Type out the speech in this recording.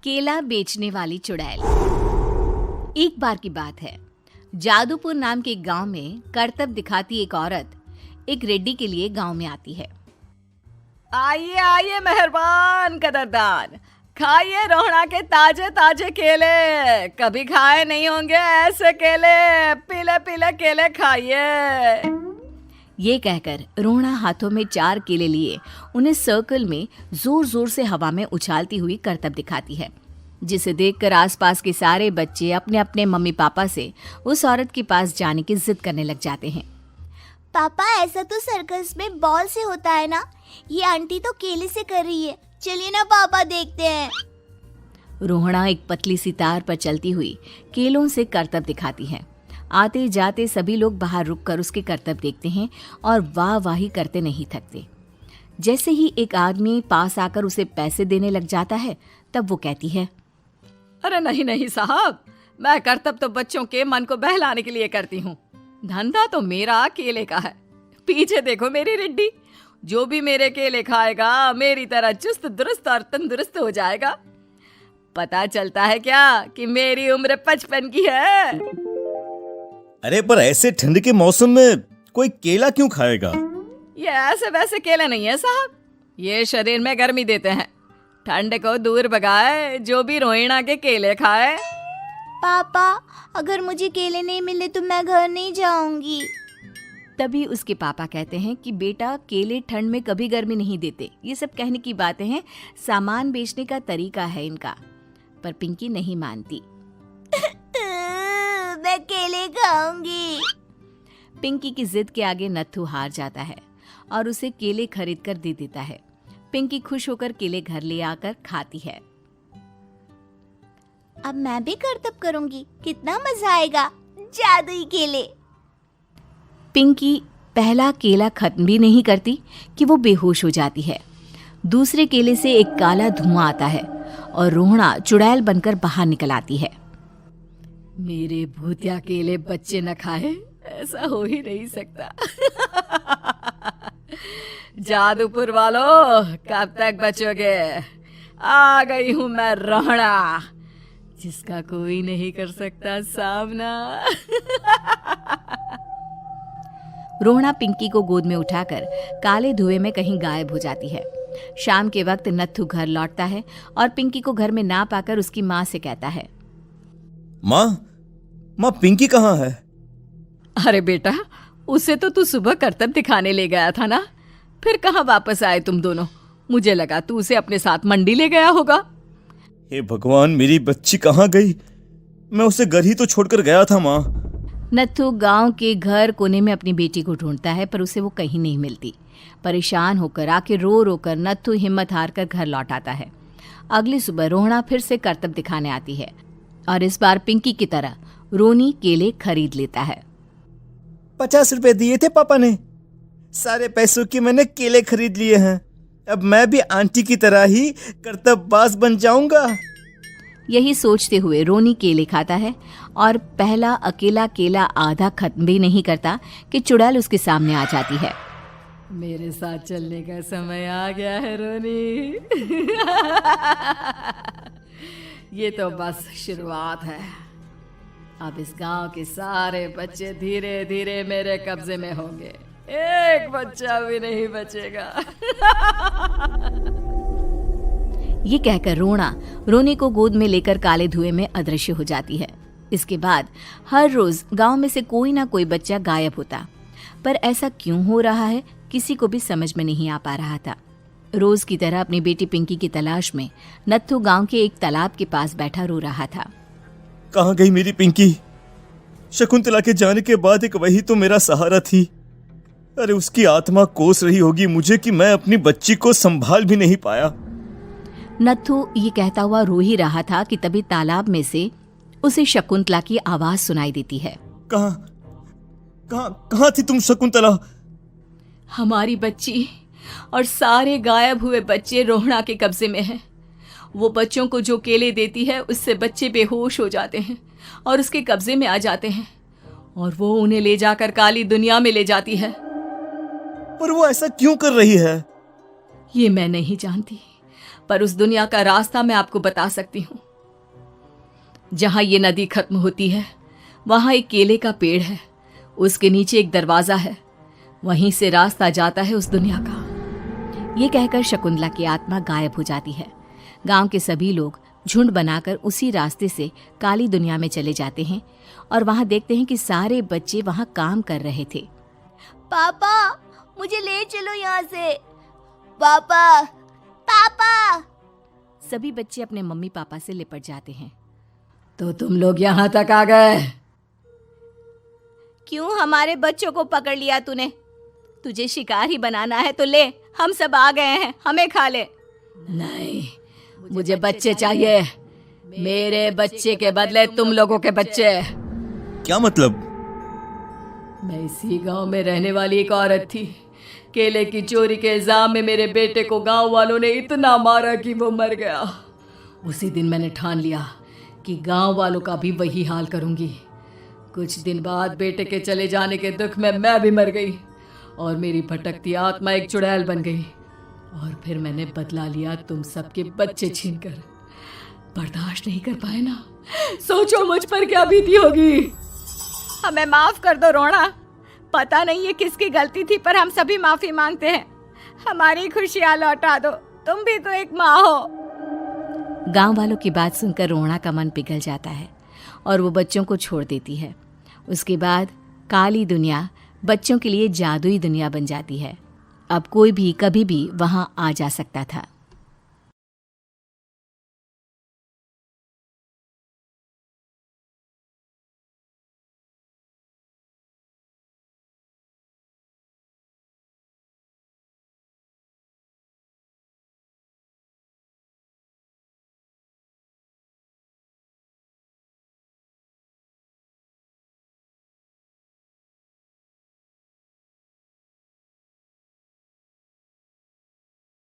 केला बेचने वाली चुड़ैल। एक बार की बात है, जादूपुर नाम के गांव में करतब दिखाती एक औरत एक रेड्डी के लिए गांव में आती है। आइए आइए मेहरबान कदरदान, खाइए रोहड़ा के ताजे ताजे केले। कभी खाए नहीं होंगे ऐसे केले। पीले पीले केले खाइए। ये कहकर रोहड़ा हाथों में 4 केले लिए उन्हें सर्कल में जोर जोर से हवा में उछालती हुई करतब दिखाती है, जिसे देखकर आसपास के सारे बच्चे अपने अपने मम्मी पापा से उस औरत के पास जाने की जिद करने लग जाते हैं। पापा, ऐसा तो सर्कस में बॉल से होता है ना, ये आंटी तो केले से कर रही है। चलिए ना पापा, देखते हैं। रोहड़ा एक पतली सी तार पर चलती हुई केलों से करतब दिखाती है। आते जाते सभी लोग बाहर रुककर उसके करतब देखते हैं और वाह वाही करते नहीं थकते। जैसे ही एक आदमी पास आकर उसे पैसे देने लग जाता है, तब वो कहती है, अरे नहीं नहीं साहब, मैं करतब तो बच्चों के मन को बहलाने के लिए करती हूँ। धंधा तो मेरा केले का है। पीछे देखो मेरी रिड्डी, जो भी मेरे केले खाएगा मेरी तरह चुस्त दुरुस्त और तंदुरुस्त हो जाएगा। पता चलता है क्या कि मेरी उम्र 55 की है। अरे पर ऐसे ठंड के मौसम में कोई केला क्यों खाएगा? ये ऐसे वैसे केले नहीं है साहब, ये शरीर में गर्मी देते हैं। ठंड को दूर भगाए जो भी रोहिणा के केले खाए। पापा, अगर मुझे केले नहीं मिले तो मैं घर नहीं जाऊंगी। तभी उसके पापा कहते हैं कि बेटा, केले ठंड में कभी गर्मी नहीं देते। ये सब कहने की बातें हैं, सामान बेचने का तरीका है इनका। पर पिंकी नहीं मानती। मैं केले खाऊंगी। पिंकी की जिद के आगे नत्थू हार जाता है और उसे केले खरीद कर दे देता है। पिंकी खुश होकर केले घर ले आकर खाती है। अब मैं भी करतब करूंगी, कितना मजा आएगा। जादुई केले। पिंकी पहला केला खत्म भी नहीं करती कि वो बेहोश हो जाती है। दूसरे केले से एक काला धुआं आता है और रोहड़ा चुड़ैल बनकर बाहर निकल आती है। मेरे भूतिया केले बच्चे न खाए, ऐसा हो ही नहीं सकता। जादूपुर वालों, कब तक बचोगे? आ गई हूं मैं रोहड़ा, जिसका कोई नहीं कर सकता सामना। रोहड़ा पिंकी को गोद में उठाकर काले धुएं में कहीं गायब हो जाती है। शाम के वक्त नत्थू घर लौटता है और पिंकी को घर में ना पाकर उसकी माँ से कहता है, माँ पिंकी कहाँ है? अरे बेटा, उसे तो तू सुबह करतब दिखाने ले गया था ना, फिर कहाँ वापस आए तुम दोनों? मुझे लगा तू उसे अपने साथ मंडी ले गया होगा। हे भगवान, मेरी बच्ची कहाँ गई? मैं उसे घर ही तो छोड़कर गया था माँ। नत्थू गांव के घर कोने में अपनी बेटी को ढूंढता है, पर उसे वो कहीं नहीं मिलती। परेशान होकर आके रो रो कर नत्थू हिम्मत हार कर घर लौट आता है। अगली सुबह रोहड़ा फिर से करतब दिखाने आती है और इस बार पिंकी की तरह रोनी केले खरीद लेता है। 50 रुपए दिए थे पापा ने, सारे पैसों के मैंने केले खरीद लिए हैं। अब मैं भी आंटी की तरह ही करतबबाज बन जाऊंगा। यही सोचते हुए रोनी केले खाता है और पहला अकेला केला आधा खत्म भी नहीं करता कि चुड़ैल उसके सामने आ जाती है। मेरे साथ चलने का समय आ गया है रोनी। ये तो बस शुरुआत है। अब इस गांव के सारे बच्चे धीरे धीरे मेरे कब्जे में होंगे, एक बच्चा भी नहीं बचेगा। ये कहकर रोना रोनी को गोद में लेकर काले धुएं में अदृश्य हो जाती है। इसके बाद हर रोज गांव में से कोई ना कोई बच्चा गायब होता, पर ऐसा क्यों हो रहा है किसी को भी समझ में नहीं आ पा रहा था। रोज की तरह अपनी बेटी पिंकी की तलाश में नत्थू गांव के एक तालाब के पास बैठा रो रहा था। कहाँ गई मेरी पिंकी? शकुंतला के जाने के बाद एक वही तो मेरा सहारा थी। अरे उसकी आत्मा कोस रही होगी मुझे कि मैं अपनी बच्ची को संभाल भी नहीं पाया। नत्थू ये कहता हुआ रो ही रहा था कि तभी तालाब में से उसे शकुंतला की आवाज सुनाई देती है। कहाँ थी तुम शकुंतला? हमारी बच्ची और सारे गायब हुए बच्चे रोहड़ा के कब्जे में हैं। वो बच्चों को जो केले देती है उससे बच्चे बेहोश हो जाते हैं और उसके कब्जे में आ जाते हैं और वो उन्हें ले जाकर काली दुनिया में ले जाती है। पर वो ऐसा क्यों कर रही है? ये मैं नहीं जानती, पर उस दुनिया का रास्ता मैं आपको बता सकती हूँ। जहां ये नदी खत्म होती है वहां एक केले का पेड़ है, उसके नीचे एक दरवाजा है, वहीं से रास्ता जाता है उस दुनिया का। ये कहकर शकुंतला की आत्मा गायब हो जाती है। गांव के सभी लोग झुंड बनाकर उसी रास्ते से काली दुनिया में चले जाते हैं और वहां देखते हैं कि सारे बच्चे वहां काम कर रहे थे। पापा मुझे ले चलो यहाँ से। पापा पापा। सभी बच्चे अपने मम्मी पापा से लिपट जाते हैं। तो तुम लोग यहाँ तक आ गए? क्यों हमारे बच्चों को पकड़ लिया तूने? तुझे शिकार ही बनाना है तो ले, हम सब आ गए हैं, हमें खा ले। नहीं, मुझे बच्चे चाहिए, मेरे बच्चे के बदले तुम लोगों के बच्चे। क्या मतलब? मैं इसी गांव में रहने वाली एक औरत थी। केले की चोरी के इल्जाम में मेरे बेटे को गांव वालों ने इतना मारा कि वो मर गया। उसी दिन मैंने ठान लिया कि गांव वालों का भी वही हाल करूंगी। कुछ दिन बाद बेटे के चले जाने के दुख में मैं भी मर गई और मेरी भटकती आत्मा एक चुड़ैल बन गई। और फिर मैंने बदला लिया तुम सबके बच्चे छीनकर। बर्दाश्त नहीं कर पाए ना, सोचो मुझ पर क्या बीती होगी। हमें माफ कर दो रोना, पता नहीं ये किसकी गलती थी पर हम सभी माफी मांगते हैं। हमारी खुशियां लौटा दो, तुम भी तो एक माँ हो। गांव वालों की बात सुनकर रोना का मन पिघल जाता है और वो बच्चों को छोड़ देती है। उसके बाद काली दुनिया बच्चों के लिए जादुई दुनिया बन जाती है। अब कोई भी कभी भी वहां आ जा सकता था।